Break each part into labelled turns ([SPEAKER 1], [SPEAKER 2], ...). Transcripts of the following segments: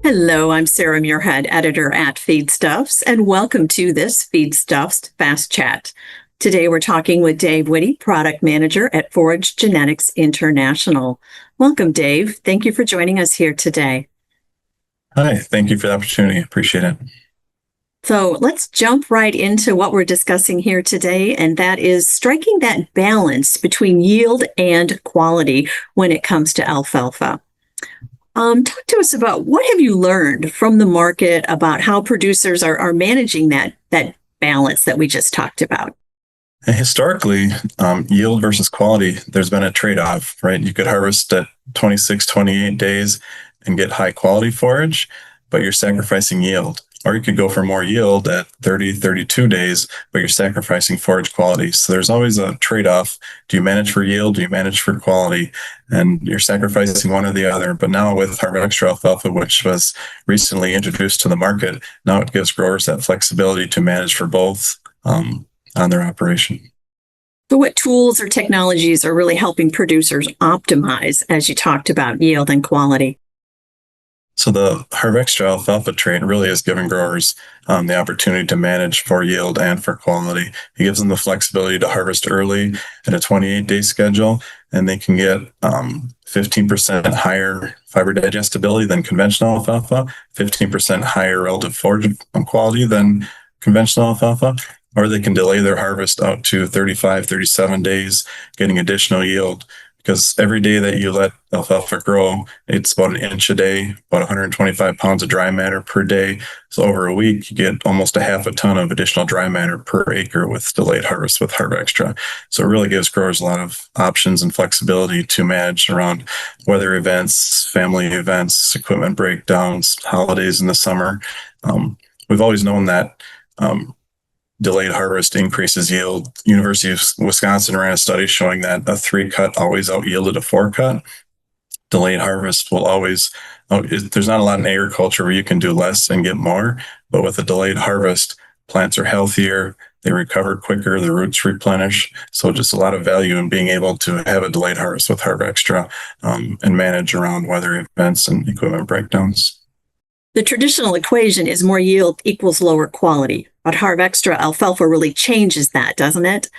[SPEAKER 1] Hello, I'm Sarah Muirhead, editor at Feedstuffs, and welcome to this Feedstuffs Fast Chat. Today we're talking with Dave Whitty, product manager at Forage Genetics International. Welcome, Dave. Thank you for joining us here today.
[SPEAKER 2] Hi, thank you for the opportunity. Appreciate it.
[SPEAKER 1] So let's jump right into what we're discussing here today, and that is striking that balance between yield and quality when it comes to alfalfa. Talk to us about what have you learned from the market about how producers are managing that balance that we just talked about.
[SPEAKER 2] And historically, yield versus quality, there's been a trade-off, right? You could harvest at 26, 28 days and get high quality forage, but you're sacrificing yield. Or you could go for more yield at 30, 32 days, but you're sacrificing forage quality. So there's always a trade-off. Do you manage for yield? Do you manage for quality? And you're sacrificing one or the other. But now with Harvextra alfalfa, which was recently introduced to the market, now it gives growers that flexibility to manage for both on their operation.
[SPEAKER 1] So what tools or technologies are really helping producers optimize, as you talked about, yield and quality?
[SPEAKER 2] So the Harvextra alfalfa trait really is giving growers the opportunity to manage for yield and for quality. It gives them the flexibility to harvest early at a 28-day schedule, and they can get 15% higher fiber digestibility than conventional alfalfa, 15% higher relative forage quality than conventional alfalfa, or they can delay their harvest out to 35, 37 days, getting additional yield. Because every day that you let alfalfa grow, it's about an inch a day, about 125 pounds of dry matter per day. So over a week, you get almost a half a ton of additional dry matter per acre with delayed harvest with Harvextra. So it really gives growers a lot of options and flexibility to manage around weather events, family events, equipment breakdowns, holidays in the summer. We've always known that delayed harvest increases yield. University of Wisconsin ran a study showing that a 3-cut always out-yielded a 4-cut. Delayed harvest will always, there's not a lot in agriculture where you can do less and get more, but with a delayed harvest, plants are healthier, they recover quicker, the roots replenish. So just a lot of value in being able to have a delayed harvest with Harvextra and manage around weather events and equipment breakdowns.
[SPEAKER 1] The traditional equation is more yield equals lower quality, but Harvextra alfalfa really changes that, doesn't it?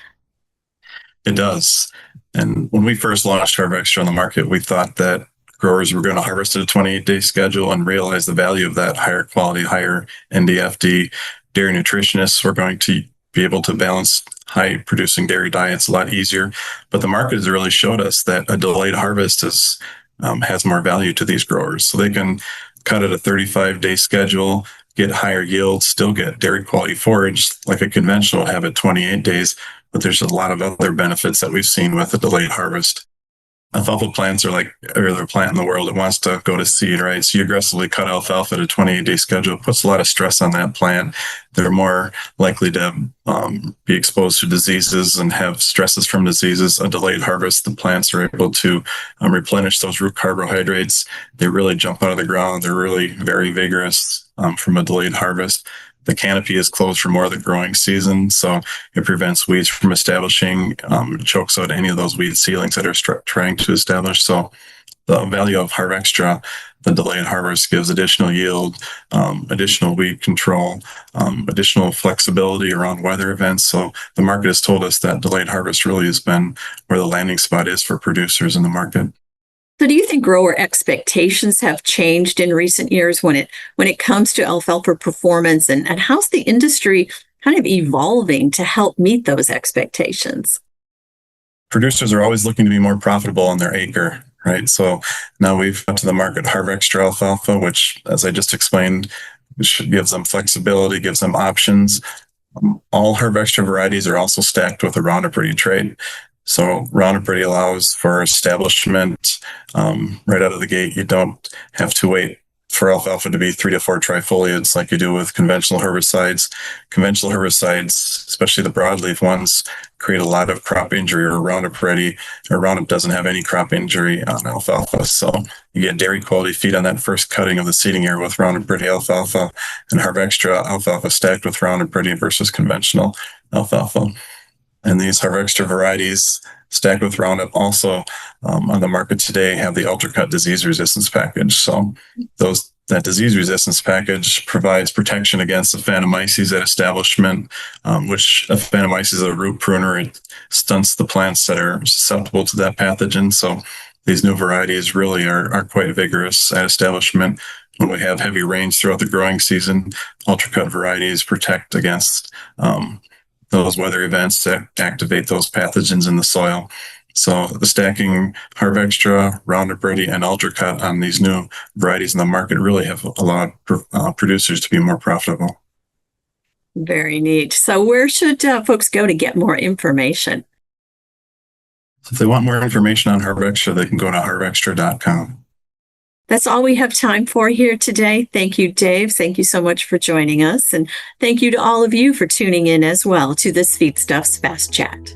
[SPEAKER 2] It does. And when we first launched Harvextra on the market, we thought that growers were going to harvest at a 28-day schedule and realize the value of that higher quality, higher NDFD. Dairy nutritionists were going to be able to balance high producing dairy diets a lot easier. But the market has really showed us that a delayed harvest has more value to these growers. So they can cut at a 35-day schedule, get higher yields, still get dairy quality forage like a conventional have at 28 days. But there's a lot of other benefits that we've seen with a delayed harvest. Alfalfa plants are like every other plant in the world. It wants to go to seed, right? So you aggressively cut alfalfa at a 28-day schedule. It puts a lot of stress on that plant. They're more likely to be exposed to diseases and have stresses from diseases. A delayed harvest, the plants are able to replenish those root carbohydrates. They really jump out of the ground. They're really very vigorous from a delayed harvest. The canopy is closed for more of the growing season, so it prevents weeds from establishing, chokes out any of those weed seedlings that are trying to establish. So the value of Harvextra, the delayed harvest, gives additional yield, additional weed control, additional flexibility around weather events. So the market has told us that delayed harvest really has been where the landing spot is for producers in the market.
[SPEAKER 1] So do you think grower expectations have changed in recent years when it comes to alfalfa performance, and how's the industry kind of evolving to help meet those expectations?
[SPEAKER 2] Producers are always looking to be more profitable on their acre, right? So now we've got to the market Harvextra alfalfa, which, as I just explained, gives them flexibility, gives them options. All Harvextra varieties are also stacked with a Roundup Ready trait. So Roundup Ready allows for establishment right out of the gate. You don't have to wait for alfalfa to be 3 to 4 trifoliates like you do with conventional herbicides. Conventional herbicides, especially the broadleaf ones, create a lot of crop injury, or Roundup Ready, or Roundup doesn't have any crop injury on alfalfa. So you get dairy quality feed on that first cutting of the seeding area with Roundup Ready alfalfa, and Harvextra alfalfa stacked with Roundup Ready versus conventional alfalfa. And these Harvextra varieties stacked with Roundup also on the market today have the UltraCut disease resistance package. So those That disease resistance package provides protection against Aphanomyces at establishment, which Aphanomyces is a root pruner. It stunts the plants that are susceptible to that pathogen. So these new varieties really are quite vigorous at establishment. When we have heavy rains throughout the growing season, ultra-cut varieties protect against those weather events that activate those pathogens in the soil. So the stacking Harvextra, Roundup Ready, and UltraCut on these new varieties in the market really have allowed producers to be more profitable.
[SPEAKER 1] Very neat. So where should folks go to get more information?
[SPEAKER 2] So if they want more information on Harvextra, they can go to harvextra.com.
[SPEAKER 1] That's all we have time for here today. Thank you, Dave. Thank you so much for joining us. And thank you to all of you for tuning in as well to this Feedstuffs Fast Chat.